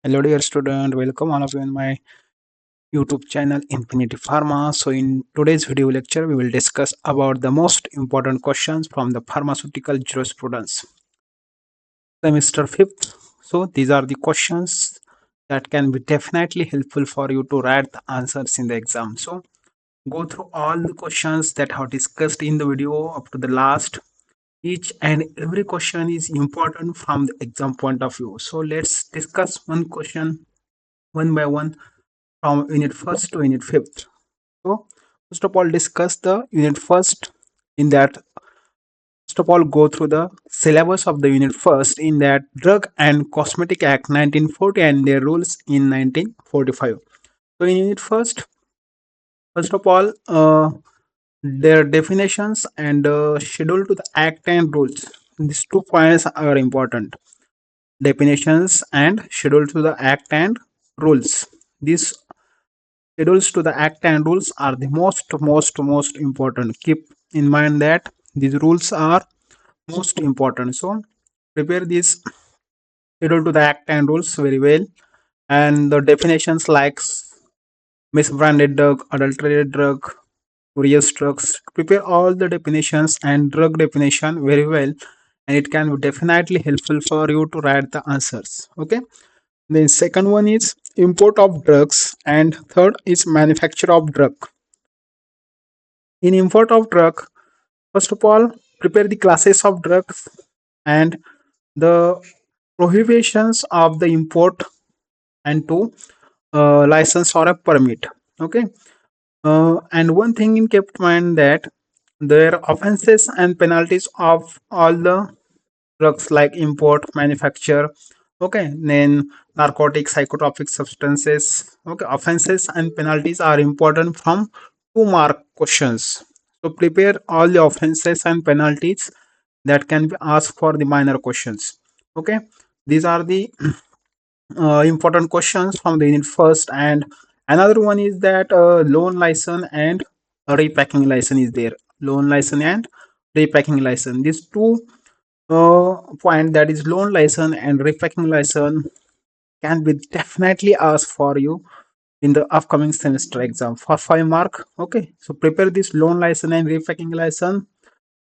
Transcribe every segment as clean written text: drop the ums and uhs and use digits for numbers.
Hello, dear student. Welcome all of you in my YouTube channel Infinity Pharma. So, in today's video lecture, we will discuss about the most important questions from the pharmaceutical jurisprudence, semester fifth. So, these are the questions that can be definitely helpful for you to write the answers in the exam. So, go through all the questions that are discussed in the video up to the last. Each and every question is important from the exam point of view. So, let's discuss one question one by one from unit first to unit fifth. So, first of all, discuss the unit first. In that, first of all, go through the syllabus of the unit first. In that, Drug and Cosmetic Act 1940 and their rules in 1945. So, in unit first of all, their definitions and schedule to the act and rules. These 2 points are important. Definitions and schedule to the act and rules. These schedules to the act and rules are the most important. Keep in mind that these rules are most important. So prepare this schedule to the act and rules very well. And the definitions like misbranded drug, adulterated drug, various drugs. Prepare all the definitions and drug definition very well, and it can be definitely helpful for you to write the answers. Okay. The second one is import of drugs, and third is manufacture of drug. In import of drug, first of all, prepare the classes of drugs and the prohibitions of the import and to license or a permit. Okay. And one thing in kept mind that there are offenses and penalties of all the drugs like import, manufacture. Okay. Then narcotics, psychotropic substances. Okay. Offenses and penalties are important from 2 mark questions. So prepare all the offenses and penalties that can be asked for the minor questions. Okay, these are the important questions from the unit first. And another one is that loan license and repacking license is there. Loan license and repacking license. These two point, that is loan license and repacking license, can be definitely asked for you in the upcoming semester exam for 5 mark. Okay, so prepare this loan license and repacking license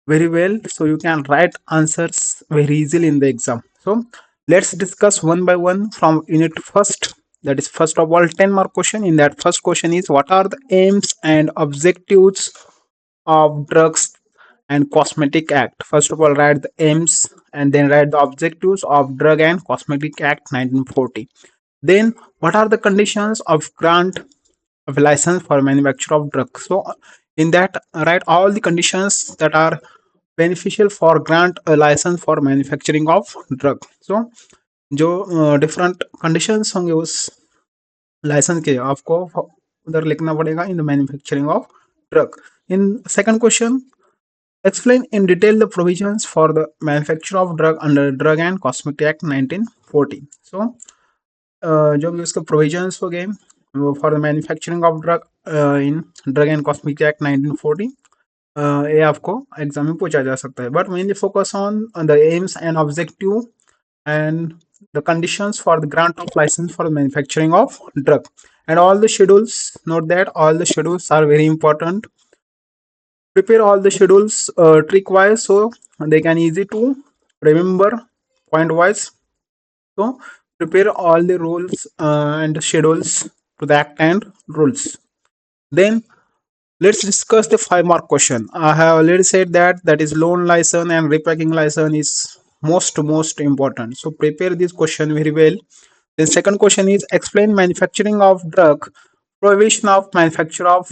very well so you can write answers very easily in the exam. So let's discuss one by one from unit first. That is, first of all, 10 mark question. In that, first question is, what are the aims and objectives of drugs and cosmetic act? First of all, write the aims and then write the objectives of drug and cosmetic act 1940. Then what are the conditions of grant of license for manufacture of drugs? So in that, write all the conditions that are beneficial for grant a license for manufacturing of drug. So जो different conditions होंगे उस licence के, आपको उधर लिखना पड़ेगा in the manufacturing of drug. In second question, explain in detail the provisions for the manufacture of drug under Drug and Cosmetic Act 1940. So जो भी उसके provisions हो गए for the manufacturing of drug in Drug and Cosmetic Act 1940, ये आपको exam में पूछा जा सकता है. But mainly focus on the AIIMS and objective and the conditions for the grant of license for manufacturing of drug, and all the schedules. Note that all the schedules are very important. Prepare all the schedules trick wise so they can easy to remember point wise. So prepare all the rules and schedules to the act and rules. Then let's discuss the 5 mark question. I have already said that is loan license and repacking license is most important. So prepare this question very well. The second question is, explain manufacturing of drug, prohibition of manufacture of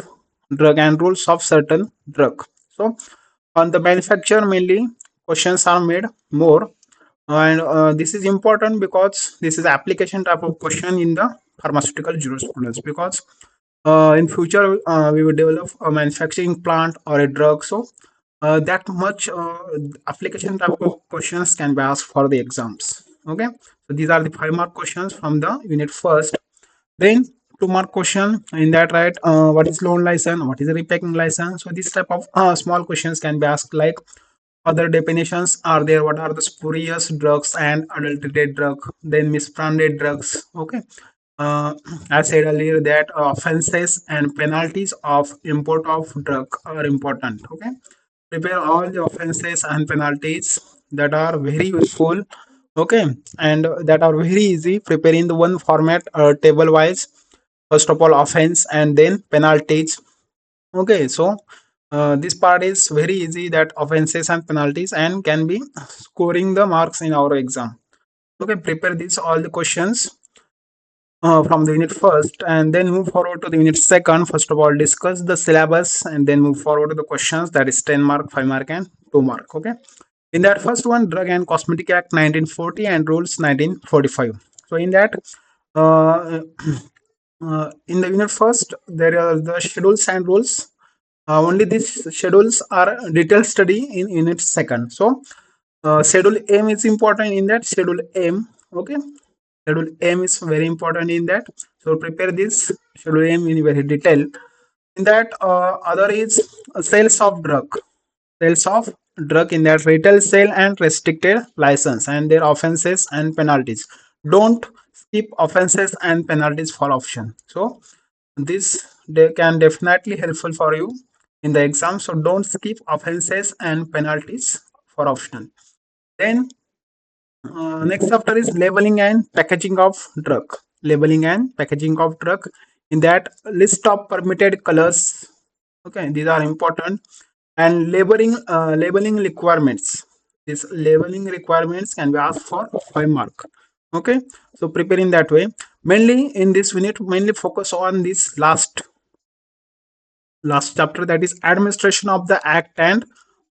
drug and rules of certain drug. So on the manufacture mainly questions are made more, and this is important because this is application type of question in the pharmaceutical jurisprudence, because in future we will develop a manufacturing plant or a drug. So that much application type of questions can be asked for the exams. Okay, so these are the 5 mark questions from the unit first. Then 2 mark question. In that, right, what is loan license, what is a repacking license? So this type of small questions can be asked, like Other definitions are there. What are the spurious drugs and adulterated drug, then misbranded drugs. Okay. uh, I said earlier that offenses and penalties of import of drug are important. Okay, prepare all the offenses and penalties that are very useful. Okay, and that are very easy. Prepare in the one format, table wise. First of all, offense and then penalties. Okay, so this part is very easy, that offenses and penalties, and can be scoring the marks in our exam. Okay, prepare these all the questions from the unit first, and then move forward to the unit second. First of all, discuss the syllabus and then move forward to the questions, that is 10 mark, 5 mark and 2 mark. Okay, in that first one, Drug and Cosmetic Act 1940 and rules 1945. So in that, uh, in the unit first, there are the schedules and rules. Only these schedules are detailed study in unit second. So schedule M is important in that. Schedule M. Okay, schedule M is very important in that. So prepare this schedule M in very detail. In that, other is sales of drug. Sales of drug in that, retail sale and restricted license, and their offenses and penalties. Don't skip offenses and penalties for option. So this they can definitely helpful for you in the exam. So don't skip offenses and penalties for optional. Then next chapter is labeling and packaging of drug. Labeling and packaging of drug. In that, list of permitted colors. Okay, these are important. And labeling requirements. These labeling requirements can be asked for 5 mark. Okay, so prepare in that way. Mainly in this, we need to mainly focus on this last chapter, that is administration of the act and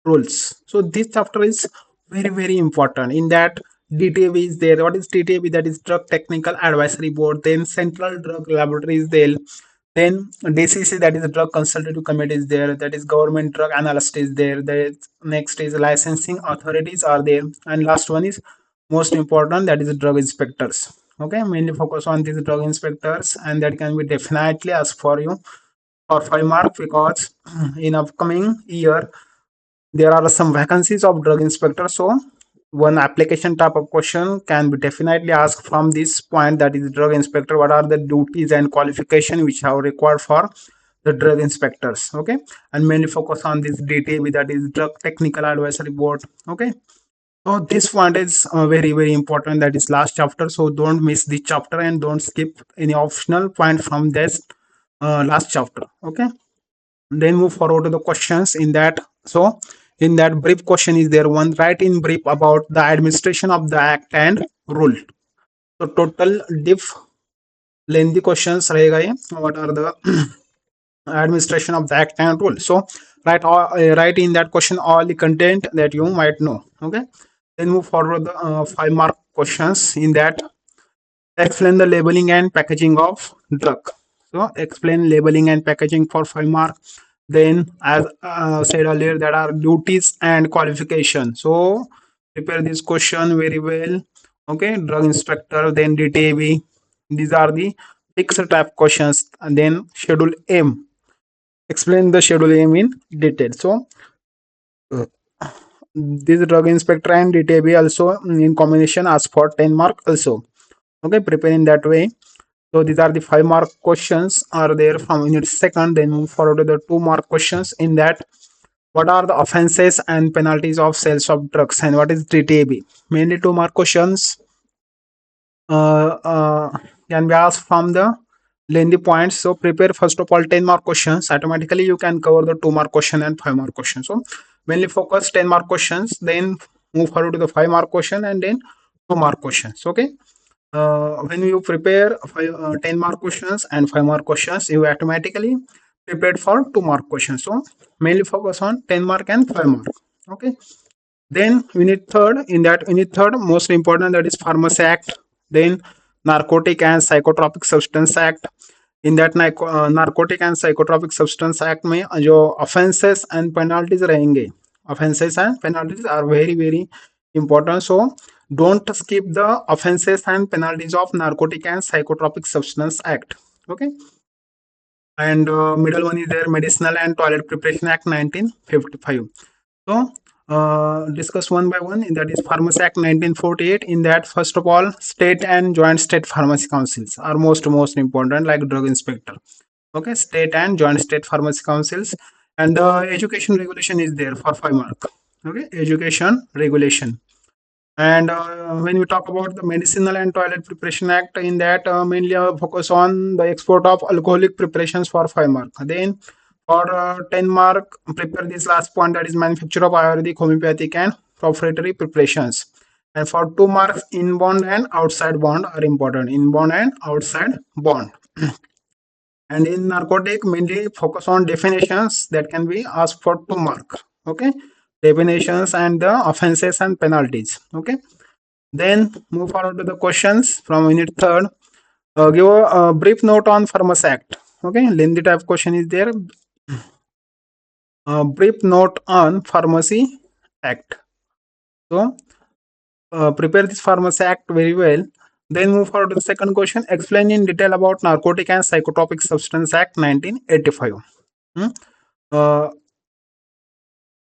rules. So this chapter is very important. In that, DTAB is there. What is DTAB? That is Drug Technical Advisory Board. Then Central Drug Laboratory is there. Then DCC, that is the Drug Consultative Committee is there. That is Government Drug Analyst is there. The next is licensing authorities are there. And last one is most important, that is the drug inspectors. Okay, mainly focus on these drug inspectors, and that can be definitely asked for you for 5 mark, because in upcoming year there are some vacancies of drug inspector. So one application type of question can be definitely asked from this point, that is drug inspector. What are the duties and qualification which are required for the drug inspectors? Okay, and mainly focus on this DTB, that is Drug Technical Advisory Board. Okay, so this point is very important. That is last chapter. So don't miss this chapter and don't skip any optional point from this last chapter. Okay, then move forward to the questions in that. So in that, brief question is there. One, write in brief about the administration of the act and rule. So total diff lengthy questions rahega ye. What are the administration of the act and rule? So write in that question all the content that you might know. Okay, then move forward the 5 mark questions. In that, explain the labeling and packaging of drug. So explain labeling and packaging for 5 mark. Then, as said earlier, there are duties and qualification. So prepare this question very well. Okay, drug inspector, then DTAB. These are the fixed type questions. And then schedule M. Explain the schedule M in detail. So this drug inspector and DTAB also in combination ask for 10 mark also. Okay, prepare in that way. So these are the 5 mark questions are there from unit second. Then move forward to the 2 mark questions. In that, what are the offenses and penalties of sales of drugs, and what is DTAB? Mainly 2 mark questions can be asked from the lengthy points. So prepare first of all 10 mark questions. Automatically you can cover the 2 mark question and 5 mark question. So mainly focus 10 mark questions, then move forward to the 5 mark question and then 2 mark questions. Okay, when you prepare 10 mark questions and 5 mark questions, you automatically prepared for 2 mark questions. So mainly focus on 10 mark and 5 mark. Okay, then unit third. In that unit third, most important, that is Pharmacy Act. Then Narcotic and Psychotropic Substance Act. In that Narcotic and Psychotropic Substance Act में जो offenses and penalties रहेंगे, offenses and penalties are very important. So don't skip the offenses and penalties of Narcotic and Psychotropic Substance Act. Okay, and middle one is there, Medicinal and Toilet Preparation Act 1955. So discuss one by one. That is Pharmacy Act 1948. In that, first of all, state and joint state pharmacy councils are most important, like drug inspector. Okay, state and joint state pharmacy councils, and the education regulation is there for 5 mark. Okay, education regulation. And when we talk about the Medicinal and Toilet Preparation Act, in that mainly focus on the export of alcoholic preparations for 5 mark. Then for 10 mark, prepare this last point, that is manufacture of Ayurvedic, homeopathic, and proprietary preparations. And for 2 marks, inbound and outside bond are important. Inbound and outside bond. And in narcotic, mainly focus on definitions that can be asked for 2 mark. Okay, definitions and the offenses and penalties. Okay, then move forward to the questions from unit third. Give a brief note on Pharmacy Act. Okay, lengthy type question is there. Brief note on Pharmacy Act. So prepare this Pharmacy Act very well. Then move forward to the second question. Explain in detail about Narcotic and Psychotropic Substance Act 1985. Uh,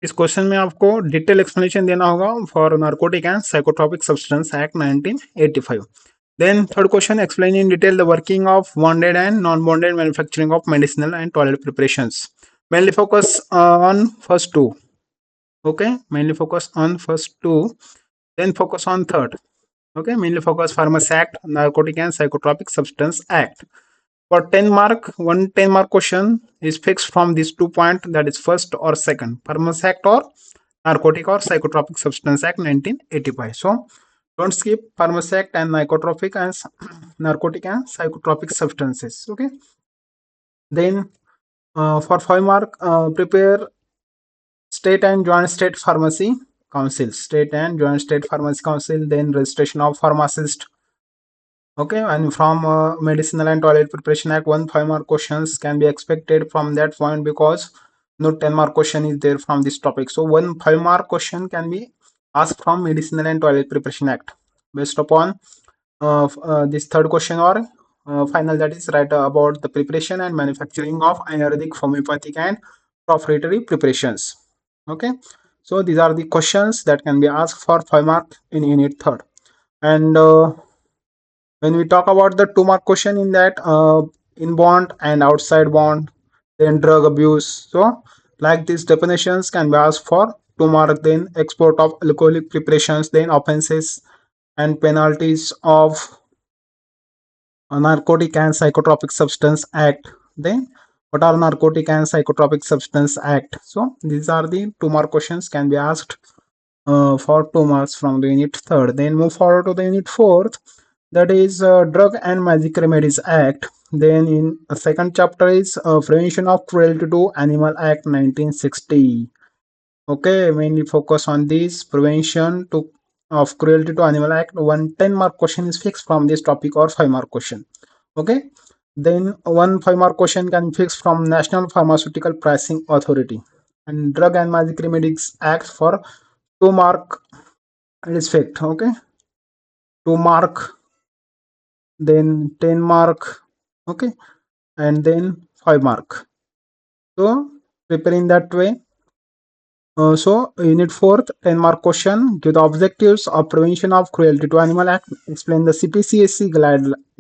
इस question में आपको detail explanation देना होगा for narcotic and psychotropic substance act 1985. Then third question, explain in detail the working of bonded and non-bonded manufacturing of medicinal and toilet preparations. Mainly focus on first two. Okay, mainly focus on first two. Then focus on third. Okay, mainly focus Pharmacy Act, Narcotic and Psychotropic Substance Act. For 10 mark, one 10 mark question is fixed from these 2 points, that is first or second, Pharmacy Act or Narcotic or Psychotropic Substance Act 1985. So don't skip Pharmacy Act and Narcotic and Psychotropic Substances. Okay. Then for 5 mark, prepare State and Joint State Pharmacy Council. State and Joint State Pharmacy Council. Then registration of pharmacist. Okay, and from Medicinal and Toilet Preparation Act, 5 mark questions can be expected from that point, because no 10 mark question is there from this topic. So 5 mark question can be asked from Medicinal and Toilet Preparation Act based upon this third question, or final, that is write about the preparation and manufacturing of Ayurvedic, homeopathic, and proprietary preparations. Okay, so these are the questions that can be asked for 5 mark in unit third. And when we talk about the 2 mark question, in that in bond and outside bond, then drug abuse, so like these definitions can be asked for 2 mark. Then export of alcoholic preparations, then offenses and penalties of Narcotic and Psychotropic Substance Act. Then what are Narcotic and Psychotropic Substance Act? So these are the 2 mark questions can be asked for 2 marks from the unit third. Then move forward to the unit fourth, that is Drug and Magic Remedies Act. Then in a second chapter is Prevention of Cruelty to Animal Act 1960. Okay, mainly focus on this prevention of cruelty to animal act. One 10 mark question is fixed from this topic, or 5 mark question. Okay, then one 5 mark question can be fixed from National Pharmaceutical Pricing Authority. And Drug and Magic Remedies Act for 2 mark it is fixed. Okay, 2 mark, then 10 mark. Okay, and then 5 mark. So prepare in that way. So unit fourth 10 mark question, give the objectives of prevention of cruelty to animal act, explain the CPCSC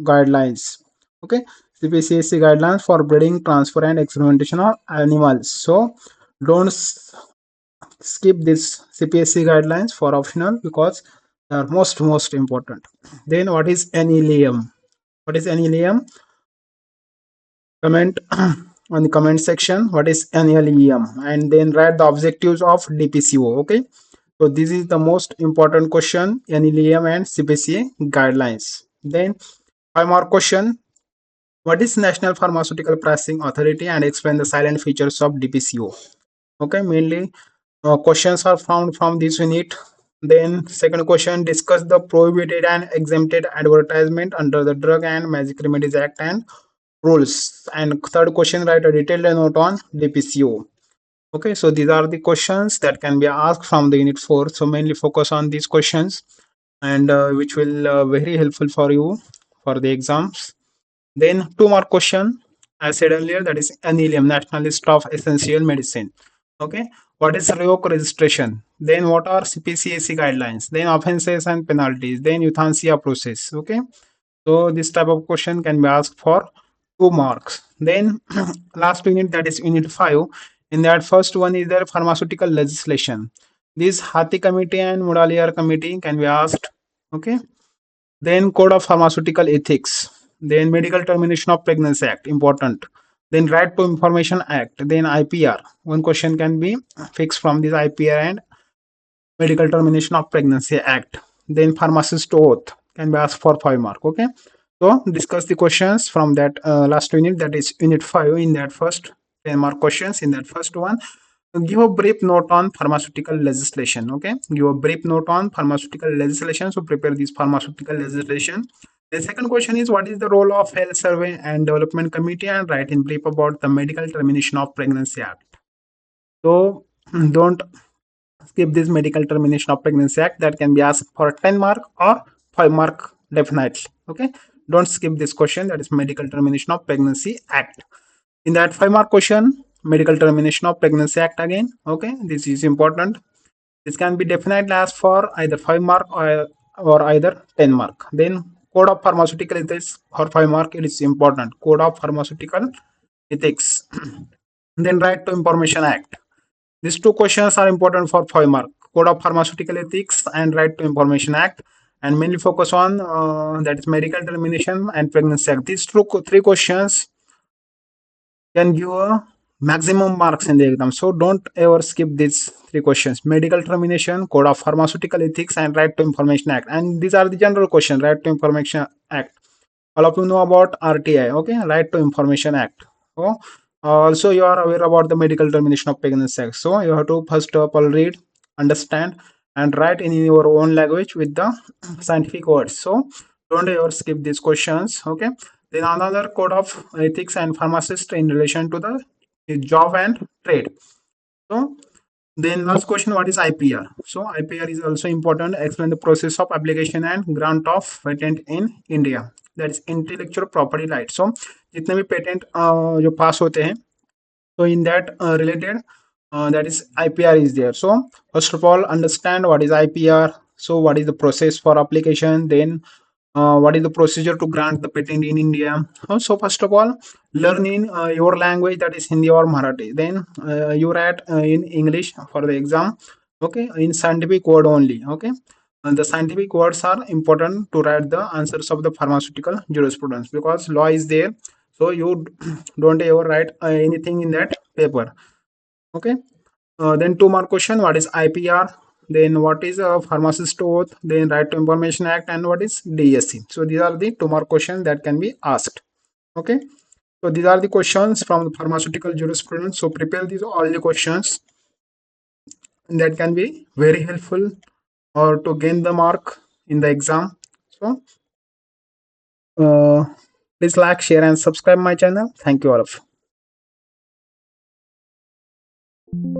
guidelines. Okay, CPCSC guidelines for breeding, transfer, and experimentation of animals. So don't skip this CPSC guidelines for optional, because they are most important. Then what is NLEM? What is NLEM? Comment on the comment section what is NLEM, and then write the objectives of DPCO. Okay, so this is the most important question, NLEM and CPCA guidelines. Then 5 mark question, what is National Pharmaceutical Pricing Authority, and explain the silent features of DPCO. Okay, mainly questions are found from this unit. Then second question, discuss the prohibited and exempted advertisement under the Drug and Magic Remedies Act and rules. And third question, write a detailed note on DPCO. Okay, so these are the questions that can be asked from the unit 4. So mainly focus on these questions, and which will very helpful for you for the exams. Then 2 mark question, I said earlier, that is NLEM, National List of Essential Medicine. Okay, what is revoke registration, then what are CPCAC guidelines, then offenses and penalties, then euthanasia process. Okay, so this type of question can be asked for 2 marks. Then last unit, that is unit 5. In that first one is there pharmaceutical legislation. This Hathi committee and Mudaliar committee can be asked. Okay. Then code of pharmaceutical ethics. Then medical termination of pregnancy act, important. Then right to information act. Then IPR. One question can be fixed from this IPR and medical termination of pregnancy act. Then pharmacist oath can be asked for 5 mark. Okay, so discuss the questions from that last unit, that is unit 5. In that first 10 mark questions, in that first one, give a brief note on pharmaceutical legislation. Okay, give a brief note on pharmaceutical legislation, so prepare this pharmaceutical legislation. The second question is, what is the role of health survey and development committee, and write in brief about the medical termination of pregnancy act. So don't skip this medical termination of pregnancy act, that can be asked for 10 mark or 5 mark definitely. Okay, don't skip this question, that is medical termination of pregnancy act. In that 5 mark question, medical termination of pregnancy act again. Okay, this is important. This can be definitely asked for either 5 mark or either 10 mark. Then code of pharmaceutical ethics for 5 mark, it is important, code of pharmaceutical ethics. Then right to information act, these two questions are important for 5 mark, code of pharmaceutical ethics and right to information act, and mainly focus on that is medical termination and pregnancy act. These three questions can give a maximum marks in the exam, so don't ever skip these three questions: medical termination, code of pharmaceutical ethics, and right to information act. And these are the general questions. Right to information act, all of you know about RTI. Okay, right to information act. So also you are aware about the medical termination of pregnancy act, so you have to first of all read, understand, and write in your own language with the scientific words. So don't ever skip these questions. Okay, then another code of ethics and pharmacist in relation to the job and trade. So then last question, what is IPR? So IPR is also important. Explain the process of application and grant of patent in India. That is intellectual property right. So जितने भी patent जो पास होते हैं, so in that related, that is IPR is there. So first of all, understand what is IPR. So what is the process for application? Then what is the procedure to grant the patent in India? So first of all, learn in your language, that is Hindi or Marathi. Then you write in English for the exam. Okay, in scientific word only. Okay, and the scientific words are important to write the answers of the pharmaceutical jurisprudence, because law is there. So you don't ever write anything in that paper. Okay, then 2 mark question, what is IPR? Then what is a pharmacist oath? Then right to information act, and what is DSC? So these are the 2 mark questions that can be asked. Okay, so these are the questions from the pharmaceutical jurisprudence. So prepare these all the questions that can be very helpful or to gain the mark in the exam. So please like, share, and subscribe my channel. Thank you all of you.